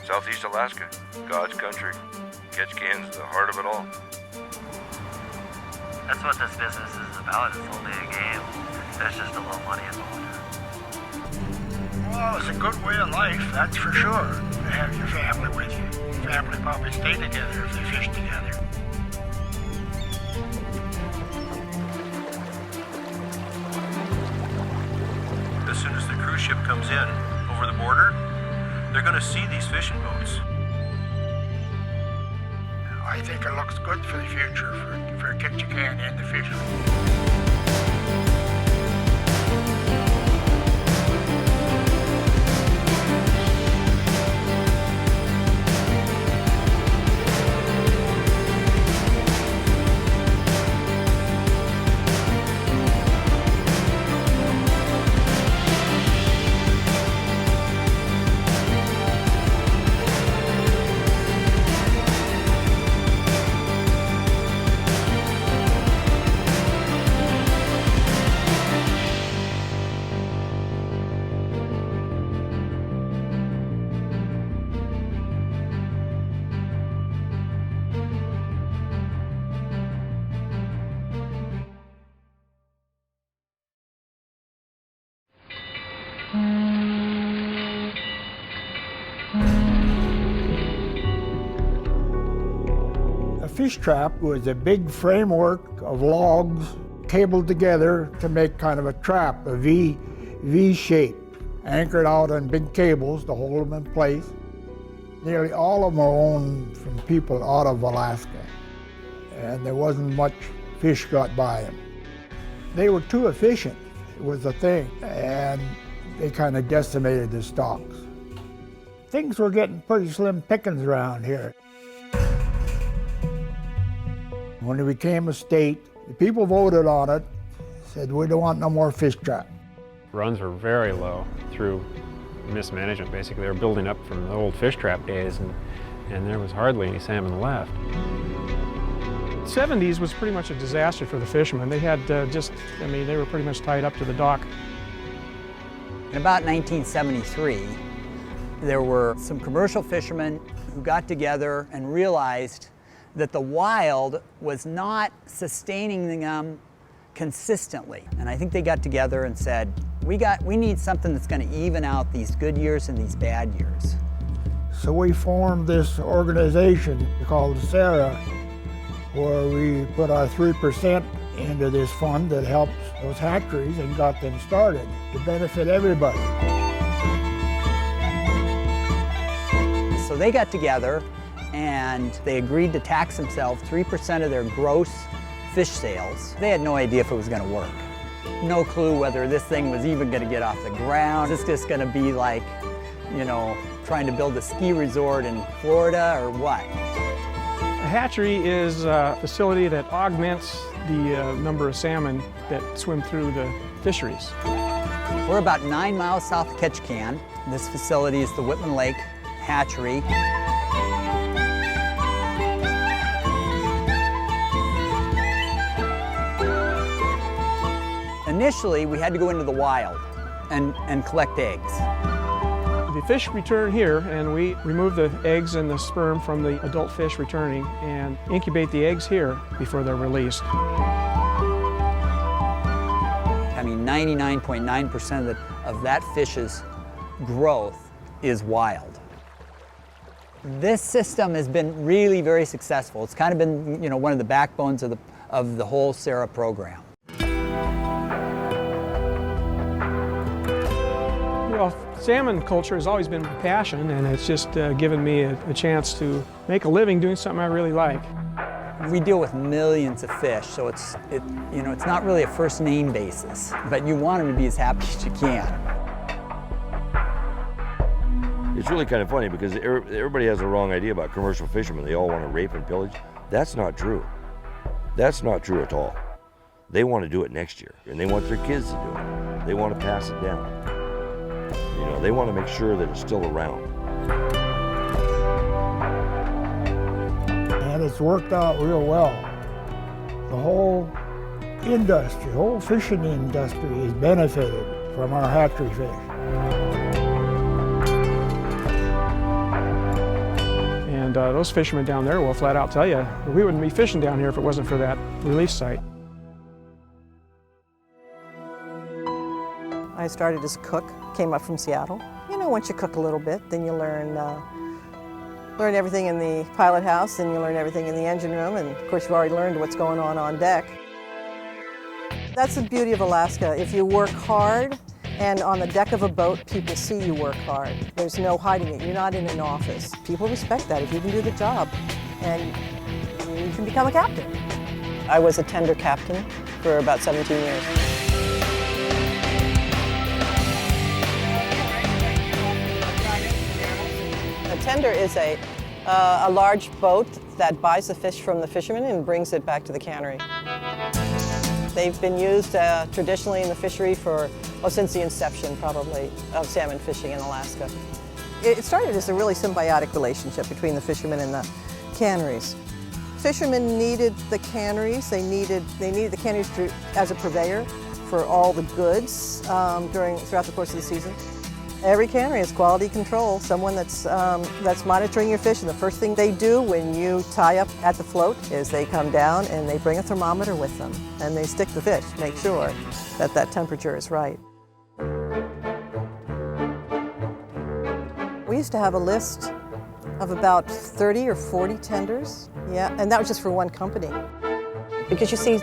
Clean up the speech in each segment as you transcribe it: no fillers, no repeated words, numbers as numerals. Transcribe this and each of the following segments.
Southeast Alaska, God's country. Ketchikan's the heart of it all. That's what this business is about. It's only a game. There's just a little money involved. Well, it's a good way of life, that's for sure, to have your family with you. Your family probably stay together if they fish together. As soon as the cruise ship comes in over the border, they're going to see these fishing boats. I think it looks good for the future for Ketchikan and the fishery. A fish trap was a big framework of logs cabled together to make kind of a trap, a V shape, anchored out on big cables to hold them in place. Nearly all of them are owned from people out of Alaska, and there wasn't much fish got by them. They were too efficient, was the thing, and they kind of decimated the stocks. Things were getting pretty slim pickings around here. When it became a state, the people voted on it, said we don't want no more fish trap. Runs were very low through mismanagement, basically. They were building up from the old fish trap days, and there was hardly any salmon left. The 70s was pretty much a disaster for the fishermen. They had they were pretty much tied up to the dock. In about 1973, there were some commercial fishermen who got together and realized that the wild was not sustaining them consistently. And I think they got together and said, we need something that's going to even out these good years and these bad years. So we formed this organization called SARA, where we put our 3% into this fund that helps those hatcheries and got them started to benefit everybody. So they got together and they agreed to tax themselves 3% of their gross fish sales. They had no idea if it was going to work. No clue whether this thing was even going to get off the ground. Is this just going to be like, trying to build a ski resort in Florida or what? A hatchery is a facility that augments the number of salmon that swim through the fisheries. We're about 9 miles south of Ketchikan. This facility is the Whitman Lake Hatchery. Initially, we had to go into the wild and collect eggs. The fish return here, and we remove the eggs and the sperm from the adult fish returning and incubate the eggs here before they're released. I mean, 99.9% of that fish's growth is wild. This system has been really very successful. It's kind of been, one of the backbones of the whole SARA program. Well, salmon culture has always been my passion, and it's just given me a chance to make a living doing something I really like. We deal with millions of fish, so it's not really a first name basis, but you want them to be as happy as you can. It's really kind of funny because everybody has a wrong idea about commercial fishermen. They all want to rape and pillage. That's not true. That's not true at all. They want to do it next year, and they want their kids to do it. They want to pass it down. They want to make sure that it's still around. And it's worked out real well. The whole industry, whole fishing industry has benefited from our hatchery fish. those fishermen down there will flat out tell you, we wouldn't be fishing down here if it wasn't for that relief site. I started as a cook, came up from Seattle. You know, once you cook a little bit, then you learn everything in the pilot house, and you learn everything in the engine room, and of course you've already learned what's going on deck. That's the beauty of Alaska. If you work hard, and on the deck of a boat, people see you work hard. There's no hiding it. You're not in an office. People respect that if you can do the job, and you can become a captain. I was a tender captain for about 17 years. A tender is a large boat that buys the fish from the fishermen and brings it back to the cannery. They've been used traditionally in the fishery for, well, since the inception, probably, of salmon fishing in Alaska. It started as a really symbiotic relationship between the fishermen and the canneries. Fishermen needed the canneries. They needed the canneries as a purveyor for all the goods throughout the course of the season. Every cannery has quality control, someone that's monitoring your fish, and the first thing they do when you tie up at the float is they come down and they bring a thermometer with them, and they stick the fish, make sure that that temperature is right. We used to have a list of about 30 or 40 tenders, yeah, and that was just for one company. Because you see,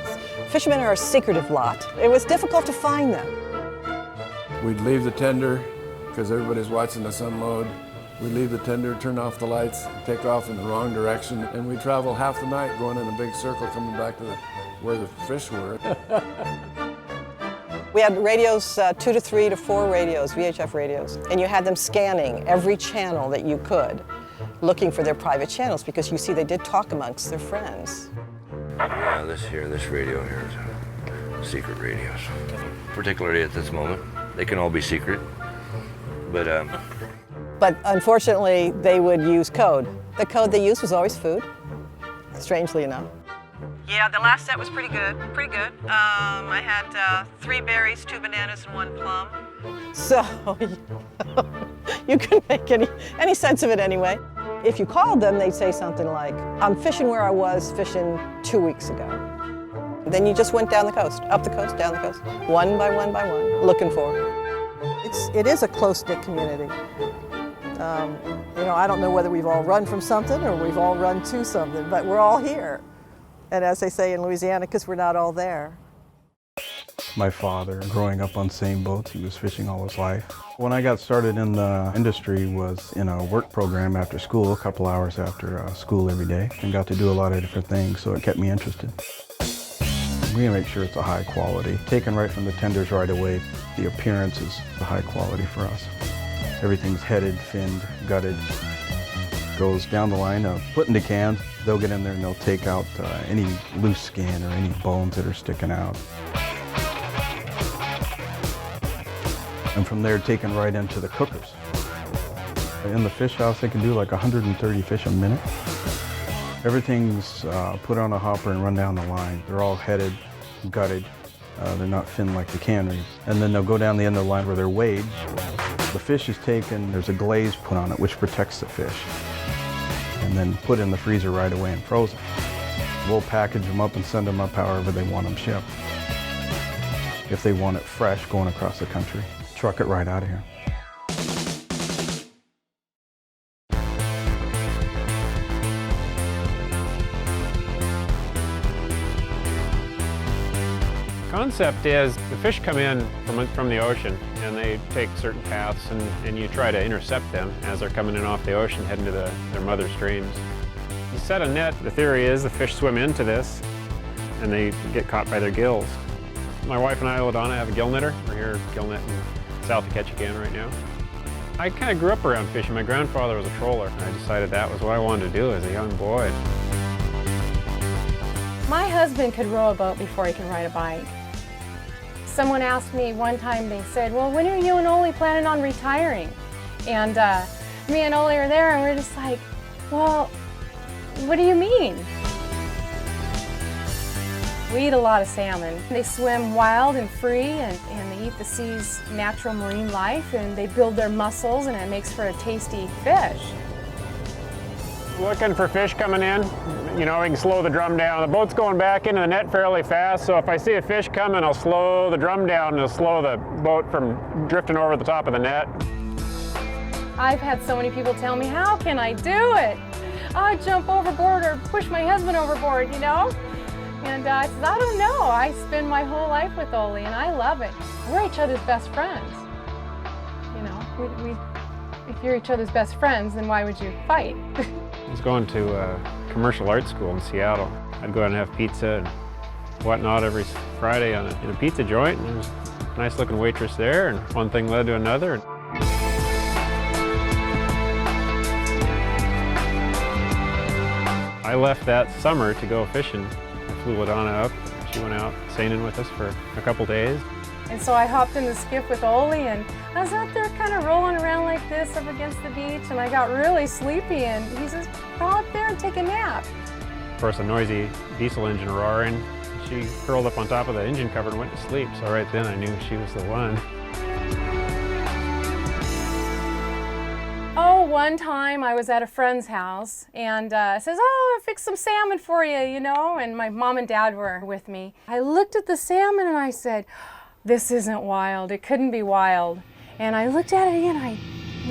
fishermen are a secretive lot. It was difficult to find them. We'd leave the tender, because everybody's watching us unload. We leave the tender, turn off the lights, take off in the wrong direction, and we travel half the night going in a big circle coming back to where the fish were. We had radios, 2 to 3 to 4 radios, VHF radios, and you had them scanning every channel that you could, looking for their private channels, because you see they did talk amongst their friends. Yeah, this radio here is secret radios. Particularly at this moment. They can all be secret. But unfortunately, they would use code. The code they used was always food, strangely enough. Yeah, the last set was pretty good, I had 3 berries, 2 bananas, and 1 plum. So, you can make any sense of it anyway. If you called them, they'd say something like, I'm fishing where I was fishing 2 weeks ago. Then you just went down the coast, up the coast, down the coast, one by one, looking for it. It is a close-knit community. You know, I don't know whether we've all run from something or we've all run to something, but we're all here. And as they say in Louisiana, because we're not all there. My father, growing up on same boats, he was fishing all his life. When I got started in the industry was in a work program after school, a couple hours after school every day, and got to do a lot of different things, so it kept me interested. We make sure it's a high quality. Taken right from the tenders right away, the appearance is the high quality for us. Everything's headed, finned, gutted, goes down the line, put into cans. They'll get in there and they'll take out any loose skin or any bones that are sticking out. And from there, taken right into the cookers. In the fish house, they can do like 130 fish a minute. Everything's put on a hopper and run down the line. They're all headed, gutted. They're not finned like the canneries. And then they'll go down the end of the line where they're weighed. The fish is taken, there's a glaze put on it which protects the fish. And then put in the freezer right away and frozen. We'll package them up and send them up however they want them shipped. If they want it fresh going across the country, truck it right out of here. Concept is the fish come in from the ocean and they take certain paths and you try to intercept them as they're coming in off the ocean heading to their mother streams. You set a net, the theory is the fish swim into this and they get caught by their gills. My wife and I, Ladonna, have a gill netter. We're here gill netting south of Ketchikan right now. I kind of grew up around fishing. My grandfather was a troller. I decided that was what I wanted to do as a young boy. My husband could row a boat before he could ride a bike. Someone asked me one time, they said, well, when are you and Ole planning on retiring? And me and Ole are there and we're just like, well, what do you mean? We eat a lot of salmon. They swim wild and free and they eat the sea's natural marine life and they build their muscles and it makes for a tasty fish. Looking for fish coming in. You know, we can slow the drum down. The boat's going back into the net fairly fast, so if I see a fish coming, I'll slow the drum down and it'll slow the boat from drifting over the top of the net. I've had so many people tell me, how can I do it? I'll jump overboard or push my husband overboard, you know? And I said, I don't know. I spend my whole life with Ole and I love it. We're each other's best friends. You know, if you're each other's best friends, then why would you fight? I was going to commercial art school in Seattle. I'd go out and have pizza and whatnot every Friday in a pizza joint, and there was a nice looking waitress there, and one thing led to another. I left that summer to go fishing. I flew Ladonna up. She went out sailing with us for a couple days. And so I hopped in the skiff with Ole, and I was out there kind of rolling around like this up against the beach, and I got really sleepy, and he says, go out there and take a nap. Of course, a noisy diesel engine roaring. She curled up on top of the engine cover and went to sleep, so right then I knew she was the one. Oh, one time I was at a friend's house and says, oh, I fixed some salmon for you, you know, and my mom and dad were with me. I looked at the salmon and I said, this isn't wild, it couldn't be wild. And I looked at it again, I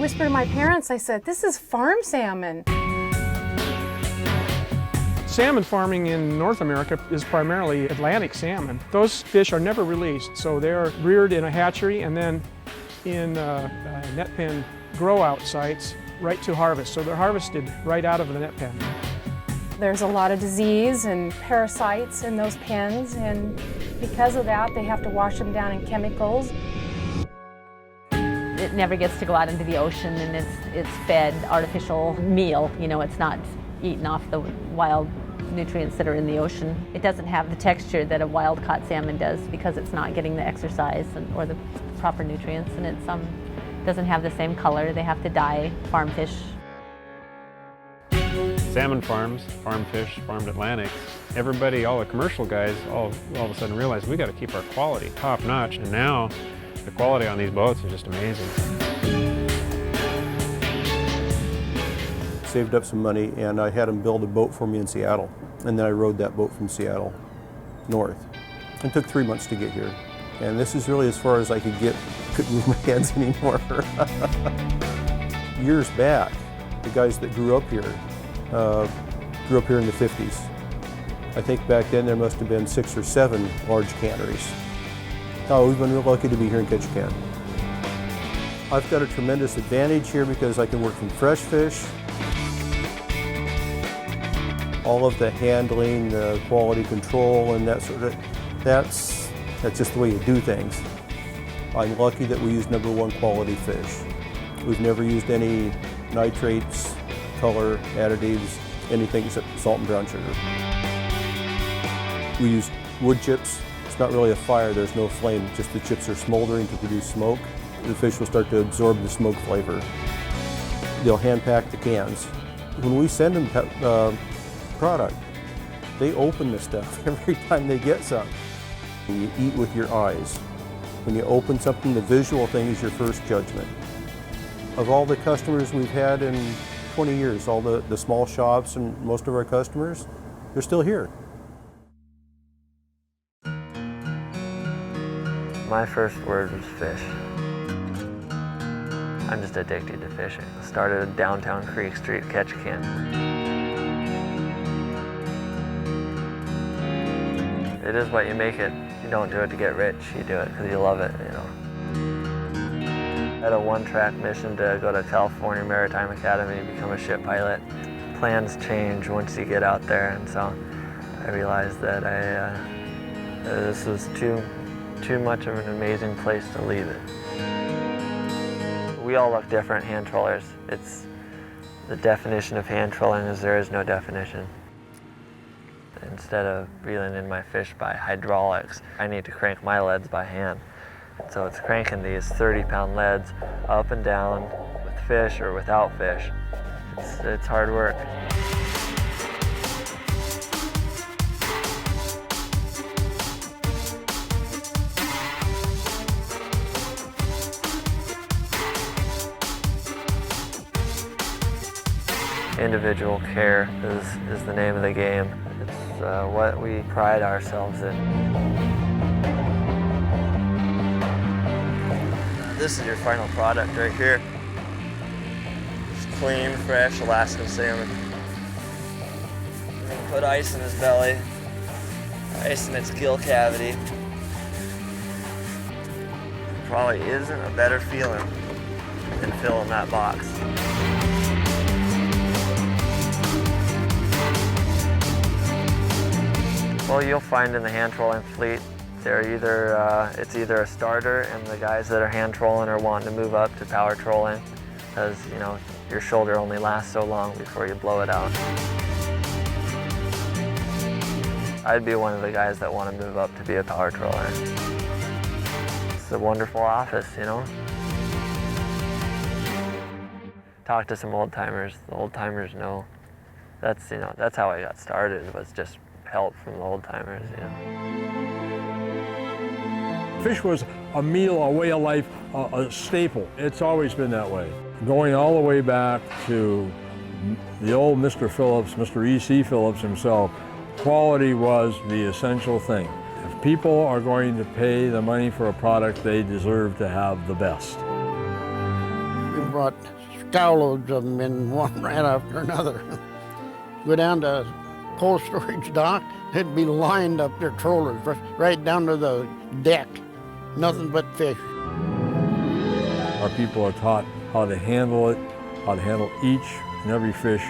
whispered to my parents, I said, this is farm salmon. Salmon farming in North America is primarily Atlantic salmon. Those fish are never released, so they're reared in a hatchery and then in net pen grow-out sites right to harvest. So they're harvested right out of the net pen. There's a lot of disease and parasites in those pens, and because of that, they have to wash them down in chemicals. It never gets to go out into the ocean, and it's fed artificial meal. You know, it's not eating off the wild nutrients that are in the ocean. It doesn't have the texture that a wild-caught salmon does because it's not getting the exercise or the proper nutrients, and it doesn't have the same color. They have to dye farm fish. Salmon farms, farm fish, farmed Atlantics. Everybody, all the commercial guys, all of a sudden realized we got to keep our quality top notch, and now the quality on these boats is just amazing. Saved up some money and I had them build a boat for me in Seattle, and then I rode that boat from Seattle north. It took 3 months to get here, and this is really as far as I couldn't move my hands anymore. Years back, the guys that grew up here in the 50s. I think back then there must have been 6 or 7 large canneries. Oh, we've been real lucky to be here in Ketchikan. I've got a tremendous advantage here because I can work from fresh fish. All of the handling, the quality control, and that sort of, that's just the way you do things. I'm lucky that we use #1 quality fish. We've never used any nitrates, color, additives, anything except salt and brown sugar. We use wood chips. It's not really a fire, there's no flame, just the chips are smoldering to produce smoke. The fish will start to absorb the smoke flavor. They'll hand pack the cans. When we send them product, they open the stuff every time they get some. You eat with your eyes. When you open something, the visual thing is your first judgment. Of all the customers we've had in 20 years, all the small shops and most of our customers, they're still here. My first word was fish. I'm just addicted to fishing. I started at downtown Creek Street, Ketchikan. It is what you make it. You don't do it to get rich, you do it because you love it, you know. I had a one-track mission to go to California Maritime Academy to become a ship pilot. Plans change once you get out there, and so I realized that this was too much of an amazing place to leave it. We all look different, hand trollers. It's the definition of hand trolling is there is no definition. Instead of reeling in my fish by hydraulics, I need to crank my leads by hand. So it's cranking these 30-pound leads up and down with fish or without fish. It's hard work. Individual care is the name of the game. It's what we pride ourselves in. This is your final product right here. It's clean, fresh Alaskan salmon. You put ice in his belly, ice in its gill cavity. Probably isn't a better feeling than filling that box. Well, you'll find in the hand trolling fleet, it's either a starter, and the guys that are hand trolling are wanting to move up to power trolling, because your shoulder only lasts so long before you blow it out. I'd be one of the guys that want to move up to be a power troller. It's a wonderful office, Talk to some old timers. The old timers know. That's how I got started, was just help from the old timers. Fish was a meal, a way of life, a staple. It's always been that way. Going all the way back to the old Mr. Phillips, Mr. E.C. Phillips himself, quality was the essential thing. If people are going to pay the money for a product, they deserve to have the best. We brought scowloads of them in one right after another. Go down to cold storage dock, they'd be lined up their trollers right down to the deck. Nothing but fish. Our people are taught how to handle it, how to handle each and every fish.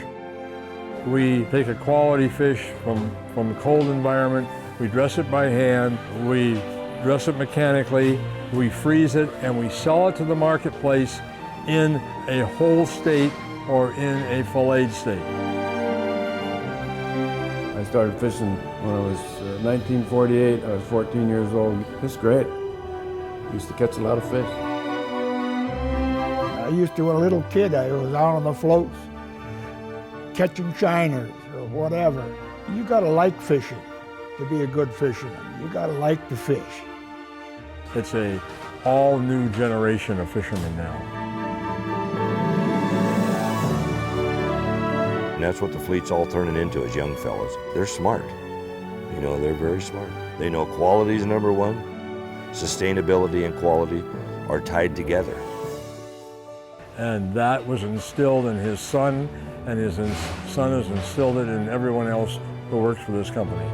We take a quality fish from a cold environment, we dress it by hand, we dress it mechanically, we freeze it, and we sell it to the marketplace in a whole state or in a filleted state. I started fishing when I was 1948. I was 14 years old. It's great. Used to catch a lot of fish. I used to, when a little kid, I was out on the floats, catching shiners or whatever. You gotta like fishing to be a good fisherman. You gotta like to fish. It's a all new generation of fishermen now. And that's what the fleet's all turning into, as young fellas. They're smart. They're very smart. They know quality is number one. Sustainability and quality are tied together. And that was instilled in his son, and his son has instilled it in everyone else who works for this company.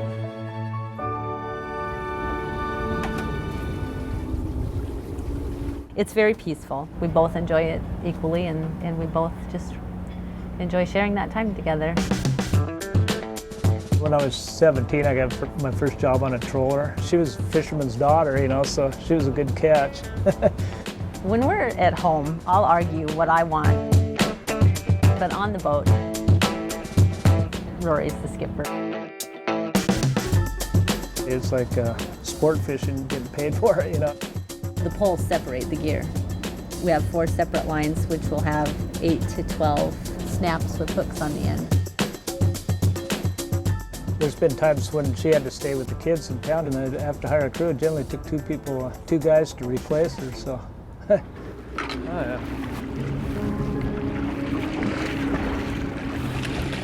It's very peaceful. We both enjoy it equally, and we both just enjoy sharing that time together. When I was 17, I got my first job on a troller. She was a fisherman's daughter, so she was a good catch. When we're at home, I'll argue what I want. But on the boat, Rory's the skipper. It's like sport fishing, getting paid for it, The poles separate the gear. We have 4 separate lines, which will have 8 to 12 snaps with hooks on the end. There's been times when she had to stay with the kids in town, and I'd have to hire a crew. It generally took 2 guys to replace her, so. Oh, yeah.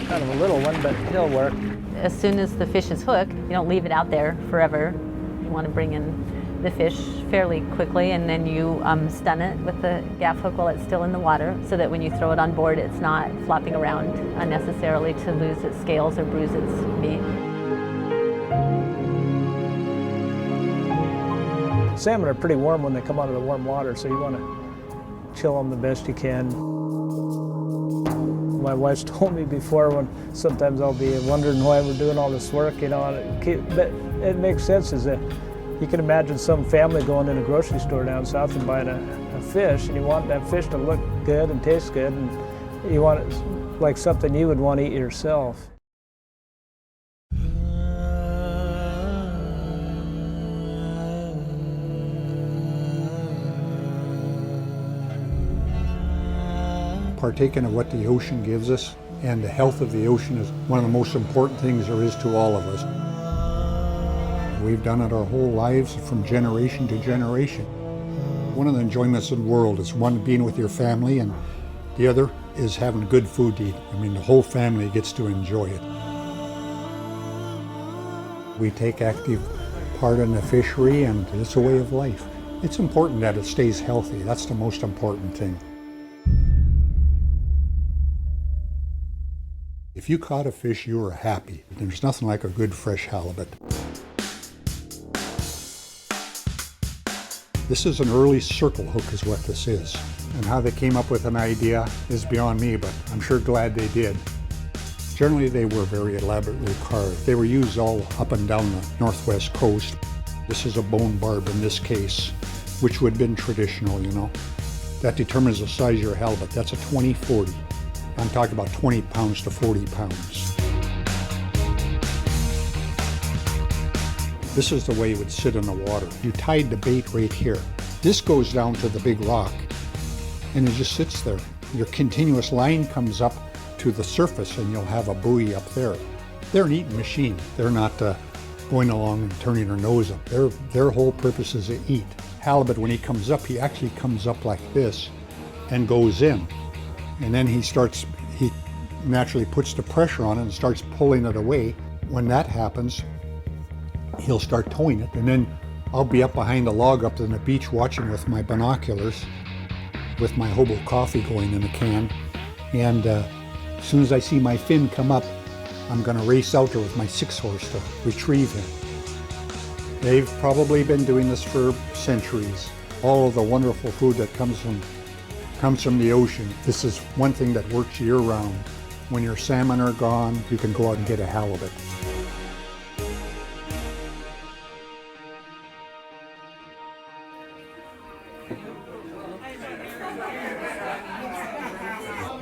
Kind of a little one, but he'll work. As soon as the fish is hooked, you don't leave it out there forever. You want to bring in the fish fairly quickly, and then you stun it with the gaff hook while it's still in the water, so that when you throw it on board, it's not flopping around unnecessarily to lose its scales or bruise its meat. Salmon are pretty warm when they come out of the warm water, so you want to chill them the best you can. My wife's told me before, when sometimes I'll be wondering why we're doing all this work, but it makes sense. You can imagine some family going in a grocery store down south and buying a fish, and you want that fish to look good and taste good, and you want it like something you would want to eat yourself. Partaking of what the ocean gives us, and the health of the ocean is one of the most important things there is to all of us. We've done it our whole lives, from generation to generation. One of the enjoyments of the world is one, being with your family, and the other is having good food to eat. I mean, the whole family gets to enjoy it. We take active part in the fishery, and it's a way of life. It's important that it stays healthy. That's the most important thing. If you caught a fish, you were happy. There's nothing like a good fresh halibut. This is an early circle hook is what this is. And how they came up with an idea is beyond me, but I'm sure glad they did. Generally, they were very elaborately carved. They were used all up and down the northwest coast. This is a bone barb in this case, which would have been traditional, you know. That determines the size of your halibut. That's a 20-40. I'm talking about 20 pounds to 40 pounds. This is the way it would sit in the water. You tied the bait right here. This goes down to the big rock, and it just sits there. Your continuous line comes up to the surface, and you'll have a buoy up there. They're an eating machine. They're not going along and turning their nose up. Their whole purpose is to eat. Halibut, when he comes up, he actually comes up like this and goes in. And then he naturally puts the pressure on it and starts pulling it away. When that happens, he'll start towing it. And then I'll be up behind a log up on the beach watching with my binoculars, with my hobo coffee going in a can. And as soon as I see my fin come up, I'm going to race out there with my 6-horse to retrieve him. They've probably been doing this for centuries. All of the wonderful food that comes from the ocean. This is one thing that works year-round. When your salmon are gone, you can go out and get a halibut.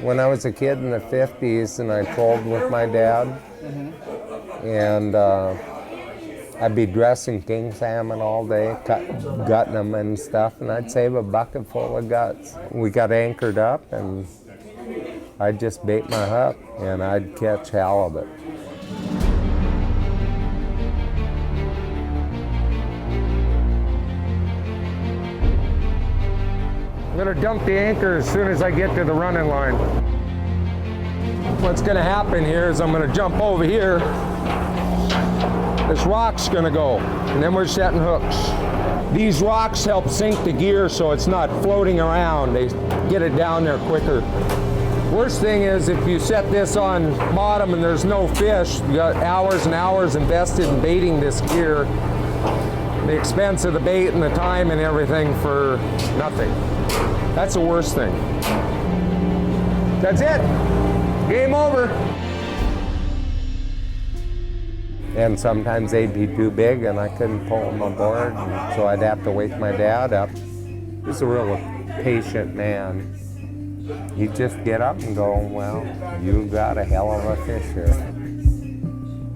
When I was a kid in the 50s and I trolled with my dad, and I'd be dressing king salmon all day, gutting them and stuff, and I'd save a bucket full of guts. We got anchored up, and I'd just bait my hook, and I'd catch halibut. I'm gonna dump the anchor as soon as I get to the running line. What's gonna happen here is I'm gonna jump over here. This rock's gonna go, and then we're setting hooks. These rocks help sink the gear so it's not floating around. They get it down there quicker. Worst thing is if you set this on bottom and there's no fish, you got hours and hours invested in baiting this gear. The expense of the bait and the time and everything for nothing. That's the worst thing. That's it. Game over. And sometimes they'd be too big and I couldn't pull them aboard, so I'd have to wake my dad up. He's a real patient man. He'd just get up and go, well, you got a hell of a fish here.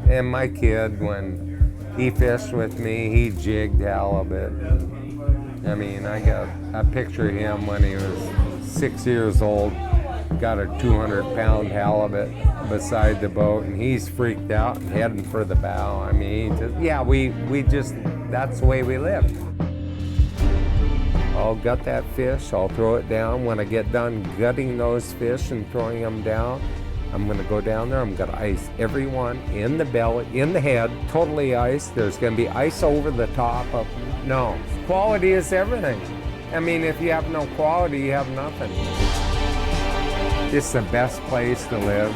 And my kid, when he fished with me, he jigged halibut. I mean, I picture him when he was 6 years old, got a 200-pound halibut beside the boat, and he's freaked out and heading for the bow. I mean, we just, that's the way we live. I'll gut that fish, I'll throw it down. When I get done gutting those fish and throwing them down, I'm gonna go down there, I'm gonna ice everyone in the belly, in the head, totally iced. There's gonna be ice over the top of, no. Quality is everything. I mean, if you have no quality, you have nothing. It's the best place to live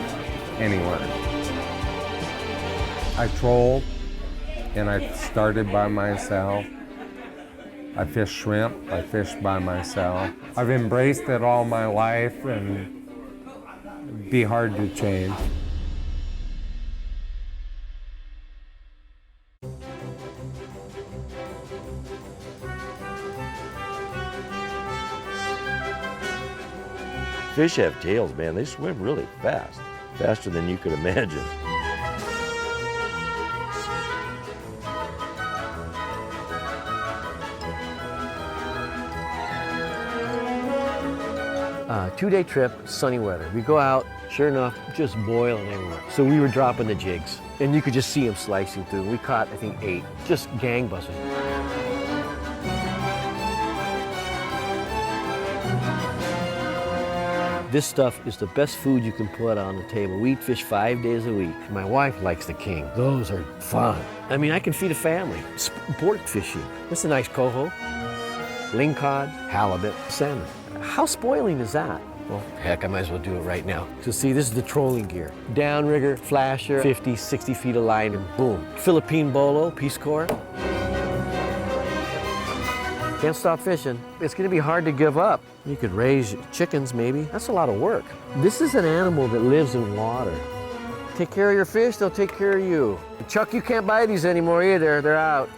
anywhere. I trolled, and I started by myself. I fish shrimp, I fish by myself. I've embraced it all my life, and it'd be hard to change. Fish have tails, man. They swim really fast, faster than you could imagine. Two-day trip, sunny weather. We go out, sure enough, just boiling everywhere. So we were dropping the jigs, and you could just see them slicing through. We caught, I think, 8, just gangbusters. This stuff is the best food you can put on the table. We eat fish 5 days a week. My wife likes the king. Those are fun. I mean, I can feed a family. Sport fishing. That's a nice coho. Lingcod, halibut, salmon. How spoiling is that? Well, heck, I might as well do it right now. So see, this is the trolling gear. Downrigger, flasher, 50, 60 feet of line, and boom. Philippine bolo, Peace Corps. Can't stop fishing. It's gonna be hard to give up. You could raise chickens, maybe. That's a lot of work. This is an animal that lives in water. Take care of your fish, they'll take care of you. Chuck, you can't buy these anymore either. They're out.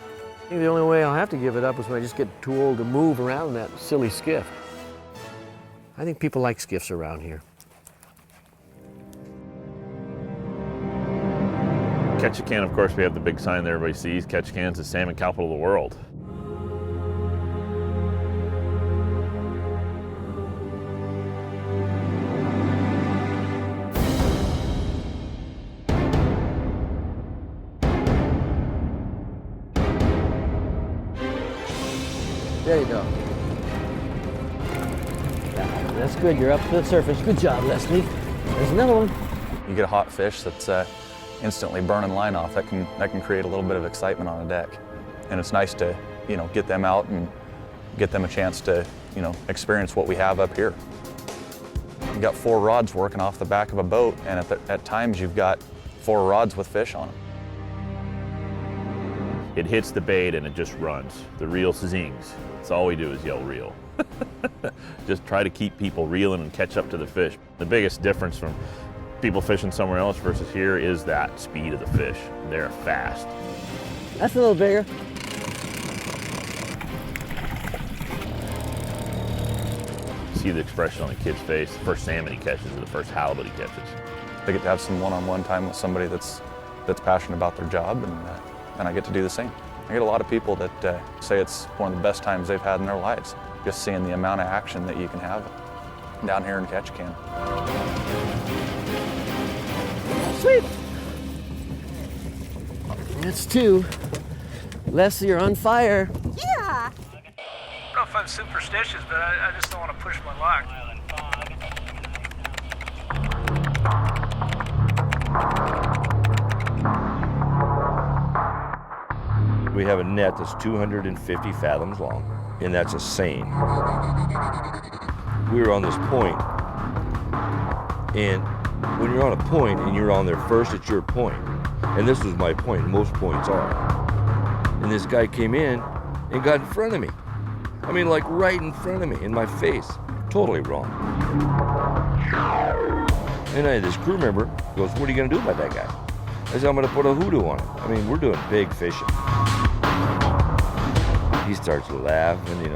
I think the only way I'll have to give it up is when I just get too old to move around that silly skiff. I think people like skiffs around here. Ketchikan, of course, we have the big sign that everybody sees. Ketchikan's the salmon capital of the world. There you go. Yeah, that's good. You're up to the surface. Good job, Leslie. There's another one. You get a hot fish that's instantly burning line off. That can create a little bit of excitement on a deck, and it's nice to get them out and get them a chance to experience what we have up here. You got 4 rods working off the back of a boat, and at times you've got 4 rods with fish on them. It hits the bait and it just runs. The reel zings. That's all we do is yell reel. Just try to keep people reeling and catch up to the fish. The biggest difference from people fishing somewhere else versus here is that speed of the fish. They're fast. That's a little bigger. See the expression on the kid's face. The first salmon he catches is the first halibut he catches. They get to have some one-on-one time with somebody that's passionate about their job, and I get to do the same. I get a lot of people that say it's one of the best times they've had in their lives, just seeing the amount of action that you can have down here in Ketchikan. Sweet. That's 2. Leslie, you're on fire. Yeah. I don't know if I'm superstitious, but I just don't want to push my luck. We have a net that's 250 fathoms long, and that's a seine. We were on this point, and when you're on a point and you're on there first, it's your point. And this was my point, most points are. And this guy came in and got in front of me. I mean, like right in front of me, in my face. Totally wrong. And I had this crew member goes, "What are you gonna do about that guy?" I said, "I'm gonna put a hoodoo on him." I mean, we're doing big fishing. He starts laughing,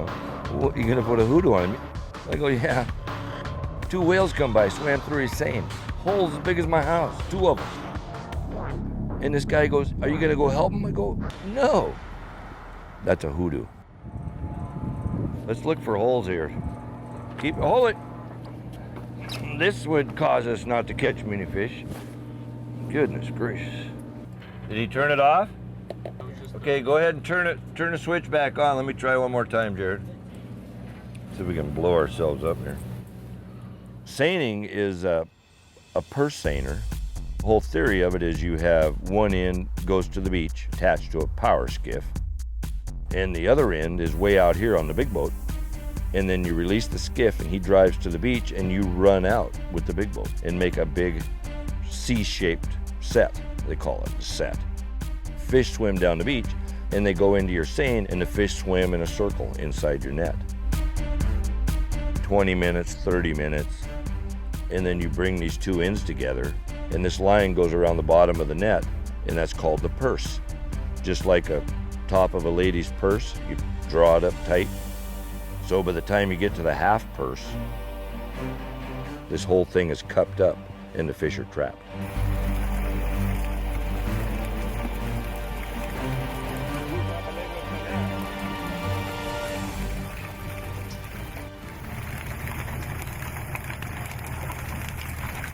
"What, you gonna put a hoodoo on him?" I go, "Yeah." 2 whales come by, swam through his seine. Holes as big as my house, 2 of them. And this guy goes, "Are you gonna go help him?" I go, "No." That's a hoodoo. Let's look for holes here. Hold it. This would cause us not to catch many fish. Goodness gracious. Did he turn it off? Okay, go ahead and turn the switch back on. Let me try one more time, Jared. See if we can blow ourselves up here. Seining is a purse seiner. The whole theory of it is you have one end goes to the beach attached to a power skiff, and the other end is way out here on the big boat, and then you release the skiff and he drives to the beach and you run out with the big boat and make a big C-shaped set, they call it, a set. Fish swim down the beach and they go into your seine and the fish swim in a circle inside your net. 20 minutes, 30 minutes, and then you bring these 2 ends together and this line goes around the bottom of the net, and that's called the purse. Just like a top of a lady's purse, you draw it up tight. So by the time you get to the half purse, this whole thing is cupped up and the fish are trapped.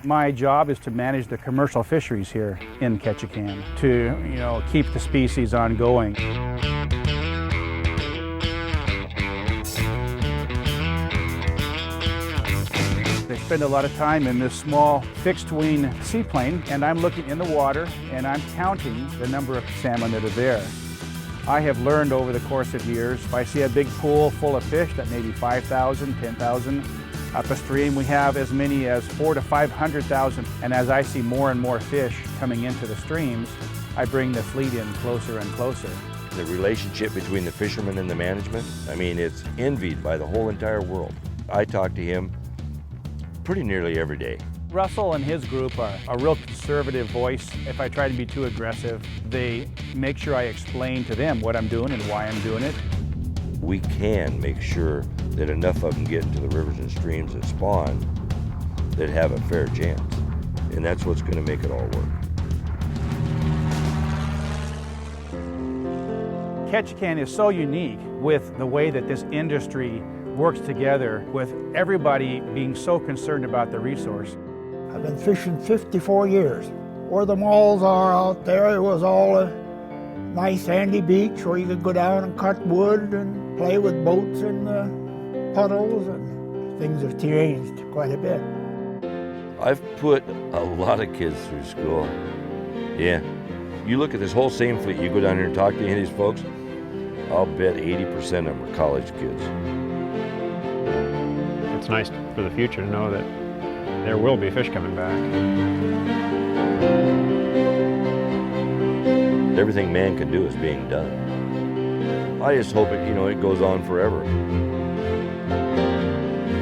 My job is to manage the commercial fisheries here in Ketchikan to, keep the species ongoing. The spend a lot of time in this small fixed-wing seaplane, and I'm looking in the water and I'm counting the number of salmon that are there. I have learned over the course of years, if I see a big pool full of fish, that may be 5,000, 10,000. Up a stream, we have as many as 400,000 to 500,000. And as I see more and more fish coming into the streams, I bring the fleet in closer and closer. The relationship between the fishermen and the management, I mean, it's envied by the whole entire world. I talk to him pretty nearly every day. Russell and his group are a real conservative voice. If I try to be too aggressive, they make sure I explain to them what I'm doing and why I'm doing it. We can make sure that enough of them get into the rivers and streams that spawn that have a fair chance. And that's what's going to make it all work. Ketchikan is so unique with the way that this industry works together, with everybody being so concerned about the resource. I've been fishing 54 years. Where the malls are out there, it was all a nice sandy beach where you could go down and cut wood and play with boats in the puddles, and things have changed quite a bit. I've put a lot of kids through school. Yeah. You look at this whole same fleet, you go down here and talk to any of these folks, I'll bet 80% of them are college kids. It's nice for the future to know that there will be fish coming back. Everything man can do is being done. I just hope it, it goes on forever.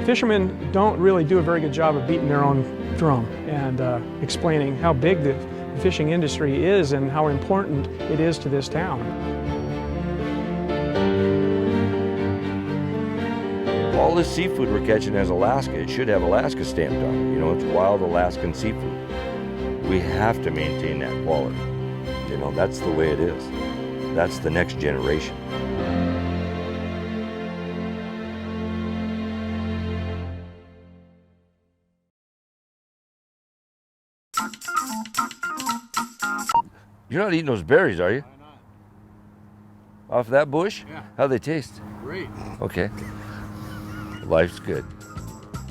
Fishermen don't really do a very good job of beating their own drum and explaining how big the fishing industry is and how important it is to this town. All this seafood we're catching as Alaska, it should have Alaska stamped on it. It's wild Alaskan seafood. We have to maintain that quality. That's the way it is. That's the next generation. You're not eating those berries, are you? Off that bush? Yeah. How'd they taste? Great. Okay. Life's good.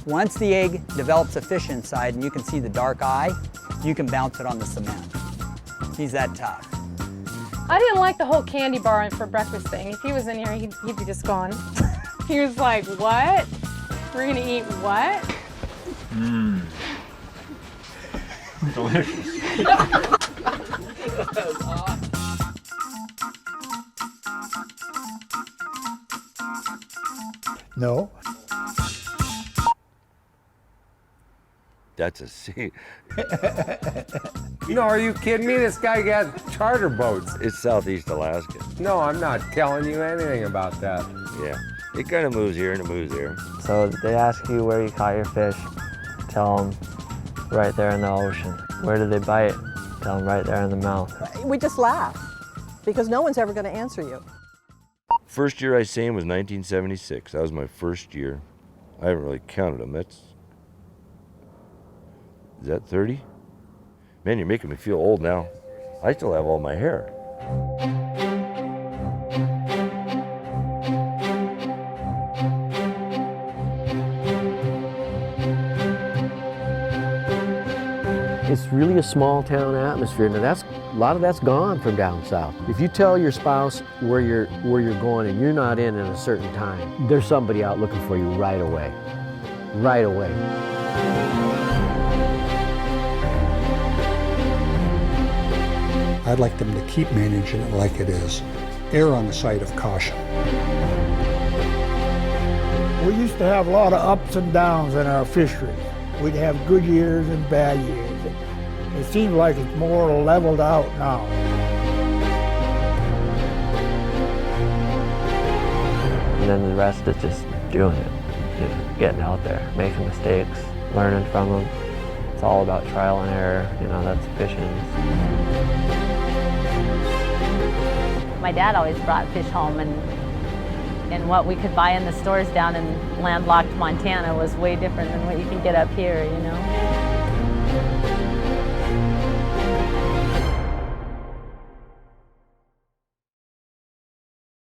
Once the egg develops a fish inside and you can see the dark eye, you can bounce it on the cement. He's that tough. I didn't like the whole candy bar for breakfast thing. If he was in here, he'd be just gone. He was like, what? We're gonna eat what? Mmm. Delicious. That was awesome. No. That's a sea. No, are you kidding me? This guy got charter boats. It's Southeast Alaska. No, I'm not telling you anything about that. Yeah. It kind of moves here and it moves there. So they ask you where you caught your fish. Tell them right there in the ocean. Where did they bite? Tell them right there in the mouth. We just laugh because no one's ever going to answer you. First year I seined was 1976. That was my first year. I haven't really counted them. Is that 30? Man, you're making me feel old now. I still have all my hair. It's really a small town atmosphere. Now a lot of that's gone from down south. If you tell your spouse where you're going and you're not in at a certain time, there's somebody out looking for you right away. Right away. I'd like them to keep managing it like it is. Err on the side of caution. We used to have a lot of ups and downs in our fishery. We'd have good years and bad years. It seems like it's more leveled out now. And then the rest is just doing it. Getting out there, making mistakes, learning from them. It's all about trial and error. That's fishing. My dad always brought fish home, and what we could buy in the stores down in landlocked Montana was way different than what you can get up here,